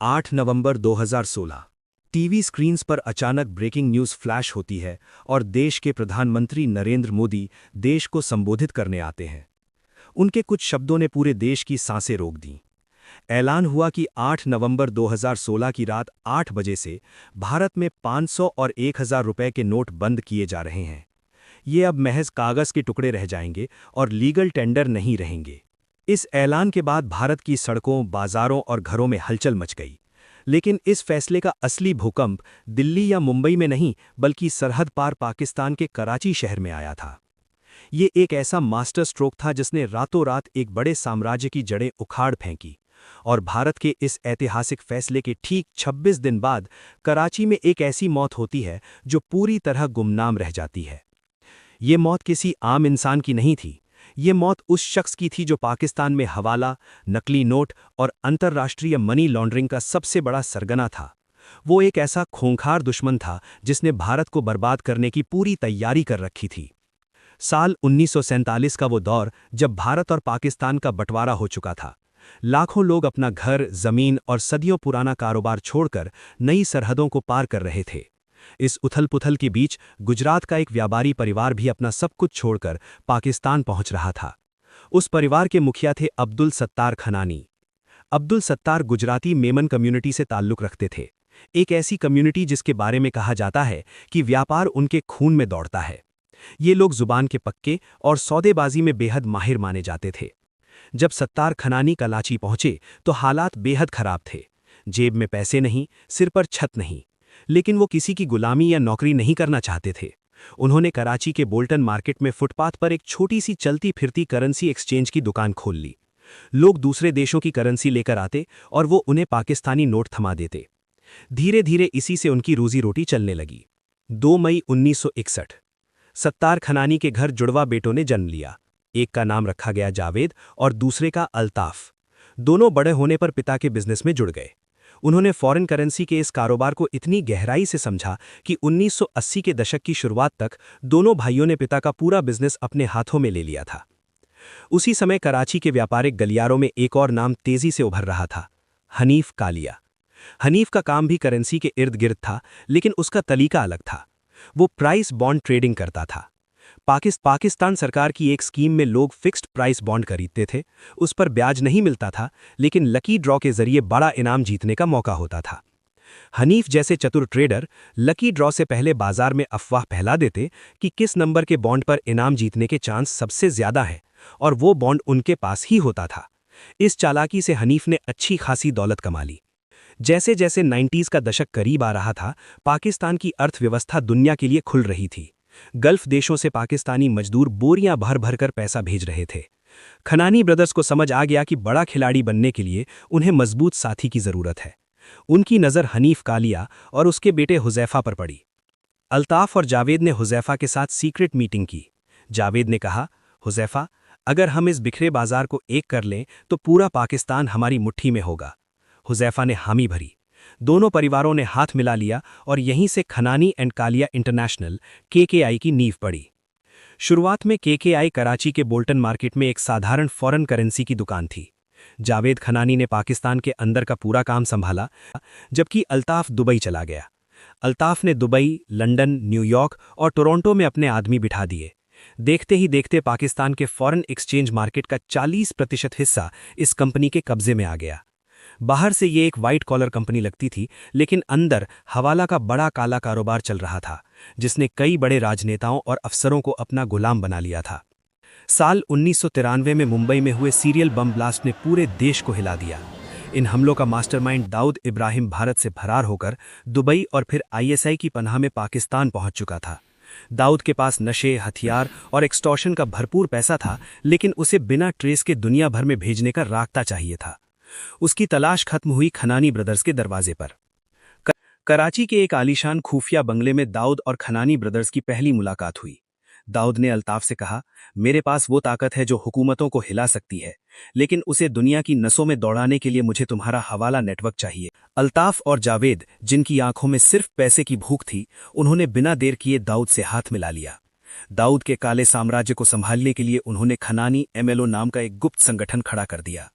8 नवंबर 2016 TV screens पर अचानक breaking news flash होती है और देश के प्रधानमंत्री नरेंद्र मोदी देश को संबोधित करने आते हैं। उनके कुछ शब्दों ने पूरे देश की सांसें रोक दीं। ऐलान हुआ कि 8 नवंबर 2016 की रात 8 बजे से भारत में 500 और 1000 रुपए के नोट बंद किए जा रहे हैं। ये अब महज कागज़ के टुकड़े रह जाएंगे और लीगल टेंडर नहीं रहेंगे। इस ऐलान के बाद भारत की सड़कों, बाजारों और घरों में हलचल मच गई। लेकिन इस फैसले का असली भूकंप दिल्ली या मुंबई में नहीं, बल्कि सरहद पार पाकिस्तान के कराची शहर में आया था। ये एक ऐसा मास्टर स्ट्रोक था जिसने रातों रात एक बड़े साम्राज्य की जड़ें उखाड़ फेंकी। और भारत के इस ऐतिहासिक फैसले के ठीक 26 दिन बाद कराची में एक ऐसी मौत होती है जो पूरी तरह गुमनाम रह जाती है। ये मौत किसी आम इंसान की नहीं थी। ये मौत उस शख्स की थी जो पाकिस्तान में हवाला, नकली नोट और अंतर्राष्ट्रीय मनी लॉन्ड्रिंग का सबसे बड़ा सरगना था। वो एक ऐसा खूंखार दुश्मन था जिसने भारत को बर्बाद करने की पूरी तैयारी कर रखी थी। साल 1947 का वो दौर जब भारत और पाकिस्तान का बंटवारा हो चुका था। लाखों लोग अपना घर, जमीन और सदियों पुराना कारोबार छोड़कर नई सरहदों को पार कर रहे थे। इस उथल-पुथल के बीच गुजरात का एक व्यापारी परिवार भी अपना सब कुछ छोड़कर पाकिस्तान पहुंच रहा था। उस परिवार के मुखिया थे अब्दुल सत्तार खनानी। अब्दुल सत्तार गुजराती मेमन कम्युनिटी से ताल्लुक रखते थे, एक ऐसी कम्युनिटी जिसके बारे में कहा जाता है कि व्यापार उनके खून में दौड़ता है। ये लोग जुबान के पक्के और सौदेबाजी में बेहद माहिर माने जाते थे। जब सत्तार खनानी कराची पहुंचे तो हालात बेहद खराब थे। जेब में पैसे नहीं, सिर पर छत नहीं। लेकिन वो किसी की गुलामी या नौकरी नहीं करना चाहते थे। उन्होंने कराची के बोल्टन मार्केट में फुटपाथ पर एक छोटी सी चलती फिरती करेंसी एक्सचेंज की दुकान खोल ली। लोग दूसरे देशों की करेंसी लेकर आते और वो उन्हें पाकिस्तानी नोट थमा देते। धीरे धीरे इसी से उनकी रोजी रोटी चलने लगी। 2 मई 1961 सत्तार खनानी के घर जुड़वा बेटों ने जन्म लिया। एक का नाम रखा गया जावेद और दूसरे का अल्ताफ। दोनों बड़े होने पर पिता के बिजनेस में जुड़ गए। उन्होंने फॉरेन करेंसी के इस कारोबार को इतनी गहराई से समझा कि 1980 के दशक की शुरुआत तक दोनों भाइयों ने पिता का पूरा बिजनेस अपने हाथों में ले लिया था। उसी समय कराची के व्यापारिक गलियारों में एक और नाम तेजी से उभर रहा था, हनीफ कालिया। हनीफ का काम भी करेंसी के इर्द गिर्द था, लेकिन उसका तरीका अलग था। वो प्राइस बॉन्ड ट्रेडिंग करता था। पाकिस्तान सरकार की एक स्कीम में लोग फिक्स्ड प्राइस बॉन्ड खरीदते थे। उस पर ब्याज नहीं मिलता था, लेकिन लकी ड्रॉ के जरिए बड़ा इनाम जीतने का मौका होता था। हनीफ जैसे चतुर ट्रेडर लकी ड्रॉ से पहले बाजार में अफवाह फैला देते कि किस नंबर के बॉन्ड पर इनाम जीतने के चांस सबसे ज्यादा है, और वो बॉन्ड उनके पास ही होता था। इस चालाकी से हनीफ ने अच्छी खासी दौलत कमा ली। जैसे जैसे 90s का दशक करीब आ रहा था, पाकिस्तान की अर्थव्यवस्था दुनिया के लिए खुल रही थी। गल्फ देशों से पाकिस्तानी मजदूर बोरियां भर भर कर पैसा भेज रहे थे। खनानी ब्रदर्स को समझ आ गया कि बड़ा खिलाड़ी बनने के लिए उन्हें मजबूत साथी की जरूरत है। उनकी नज़र हनीफ कालिया और उसके बेटे हुजैफा पर पड़ी। अल्ताफ और जावेद ने हुजैफा के साथ सीक्रेट मीटिंग की। जावेद ने कहा, हुजैफा, अगर हम इस बिखरे बाजार को एक कर लें तो पूरा पाकिस्तान हमारी मुट्ठी में होगा। हुजैफा ने हामी भरी। दोनों परिवारों ने हाथ मिला लिया और यहीं से खनानी एंड कालिया इंटरनेशनल केकेआई की नींव पड़ी। शुरुआत में केकेआई कराची के बोल्टन मार्केट में एक साधारण फॉरेन करेंसी की दुकान थी। जावेद खनानी ने पाकिस्तान के अंदर का पूरा काम संभाला, जबकि अल्ताफ दुबई चला गया। अल्ताफ ने दुबई, लंदन, न्यूयॉर्क और टोरंटो में अपने आदमी बिठा दिए। देखते ही देखते पाकिस्तान के फॉरेन एक्सचेंज मार्केट का 40% हिस्सा इस कंपनी के कब्जे में आ गया। बाहर से ये एक वाइट कॉलर कंपनी लगती थी, लेकिन अंदर हवाला का बड़ा काला कारोबार चल रहा था, जिसने कई बड़े राजनेताओं और अफसरों को अपना गुलाम बना लिया था। साल 1993 में मुंबई में हुए सीरियल बम ब्लास्ट ने पूरे देश को हिला दिया। इन हमलों का मास्टरमाइंड दाऊद इब्राहिम भारत से फरार होकर दुबई और फिर आईएसआई की पनाह में पाकिस्तान पहुंच चुका था। दाऊद के पास नशे, हथियार और एक्सटॉर्शन का भरपूर पैसा था, लेकिन उसे बिना ट्रेस के दुनिया भर में भेजने का रास्ता चाहिए था। उसकी तलाश खत्म हुई खनानी ब्रदर्स के दरवाजे पर। कराची के एक आलीशान खुफिया बंगले में दाऊद और खनानी ब्रदर्स की पहली मुलाकात हुई। दाऊद ने अल्ताफ से कहा, मेरे पास वो ताकत है जो हुकूमतों को हिला सकती है, लेकिन उसे दुनिया की नसों में दौड़ाने के लिए मुझे तुम्हारा हवाला नेटवर्क चाहिए। अल्ताफ और जावेद, जिनकी आंखों में सिर्फ पैसे की भूख थी, उन्होंने बिना देर किए दाऊद से हाथ मिला लिया। दाऊद के काले साम्राज्य को संभालने के लिए उन्होंने खनानी एमएलओ नाम का एक गुप्त संगठन खड़ा कर दिया।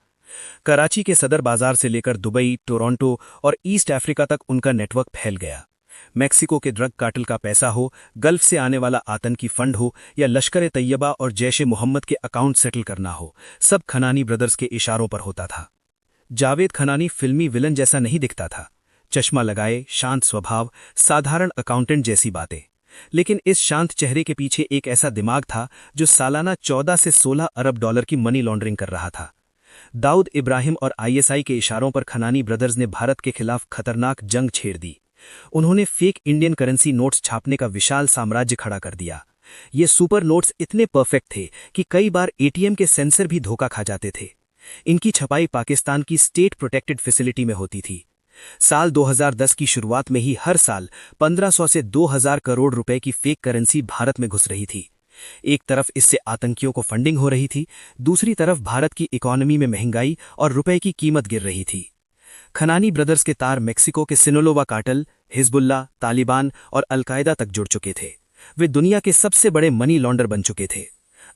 कराची के सदर बाजार से लेकर दुबई, टोरंटो और ईस्ट अफ्रीका तक उनका नेटवर्क फैल गया। मैक्सिको के ड्रग कार्टेल का पैसा हो, गल्फ से आने वाला आतंकी फंड हो या लश्कर तैयबा और जैश-ए मोहम्मद के अकाउंट सेटल करना हो, सब खनानी ब्रदर्स के इशारों पर होता था। जावेद खनानी फिल्मी विलन जैसा नहीं दिखता था। चश्मा लगाए, शांत स्वभाव, साधारण अकाउंटेंट जैसी बातें। लेकिन इस शांत चेहरे के पीछे एक ऐसा दिमाग था जो सालाना 14 से 16 अरब डॉलर की मनी लॉन्ड्रिंग कर रहा था। दाऊद इब्राहिम और आईएसआई के इशारों पर खनानी ब्रदर्स ने भारत के खिलाफ खतरनाक जंग छेड़ दी। उन्होंने फेक इंडियन करेंसी नोट्स छापने का विशाल साम्राज्य खड़ा कर दिया। ये सुपर नोट्स इतने परफेक्ट थे कि कई बार एटीएम के सेंसर भी धोखा खा जाते थे। इनकी छपाई पाकिस्तान की स्टेट प्रोटेक्टेड फैसिलिटी में होती थी। साल 2010 की शुरुआत में ही हर साल 1500 से 2000 करोड़ रुपए की फेक करेंसी भारत में घुस रही थी। एक तरफ इससे आतंकियों को फंडिंग हो रही थी, दूसरी तरफ भारत की इकोनॉमी में महंगाई और रुपए की कीमत गिर रही थी। खनानी ब्रदर्स के तार मेक्सिको के सिनोलोवा कार्टेल, हिजबुल्लाह, तालिबान और अलकायदा तक जुड़ चुके थे। वे दुनिया के सबसे बड़े मनी लॉन्डर बन चुके थे।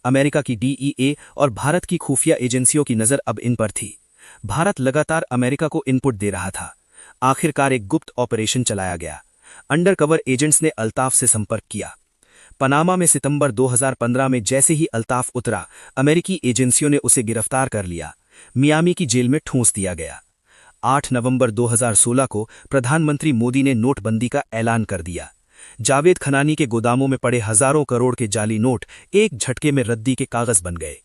अमेरिका की डीईए और भारत की खुफिया एजेंसियों की नज़र अब इन पर थी। भारत लगातार अमेरिका को इनपुट दे रहा था। आखिरकार एक गुप्त ऑपरेशन चलाया गया। अंडरकवर एजेंट्स ने अल्ताफ से संपर्क किया। पनामा में सितंबर 2015 में जैसे ही अल्ताफ उतरा, अमेरिकी एजेंसियों ने उसे गिरफ्तार कर लिया। मियामी की जेल में ठूंस दिया गया। 8 नवंबर 2016 को प्रधानमंत्री मोदी ने नोटबंदी का ऐलान कर दिया। जावेद खनानी के गोदामों में पड़े हजारों करोड़ के जाली नोट एक झटके में रद्दी के कागज बन गए।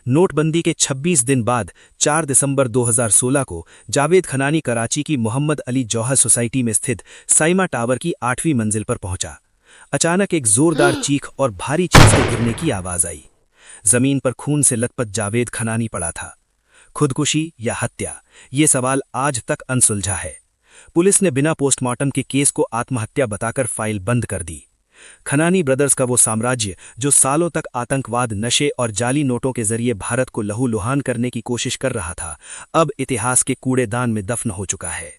नोटबंदी के 26 दिन बाद 4 दिसंबर 2016 को जावेद खनानी कराची की मोहम्मद अली जौहर सोसाइटी में स्थित साइमा टावर की 8वीं मंजिल पर पहुंचा। अचानक एक जोरदार चीख और भारी चीज के गिरने की आवाज आई। जमीन पर खून से लथपथ जावेद खनानी पड़ा था। खुदकुशी या हत्या, ये सवाल आज तक अनसुलझा है। पुलिस ने बिना पोस्टमार्टम के केस को आत्महत्या बताकर फाइल बंद कर दी। खनानी ब्रदर्स का वो साम्राज्य जो सालों तक आतंकवाद, नशे और जाली नोटों के जरिए भारत को लहूलुहान करने की कोशिश कर रहा था, अब इतिहास के कूड़ेदान में दफन हो चुका है।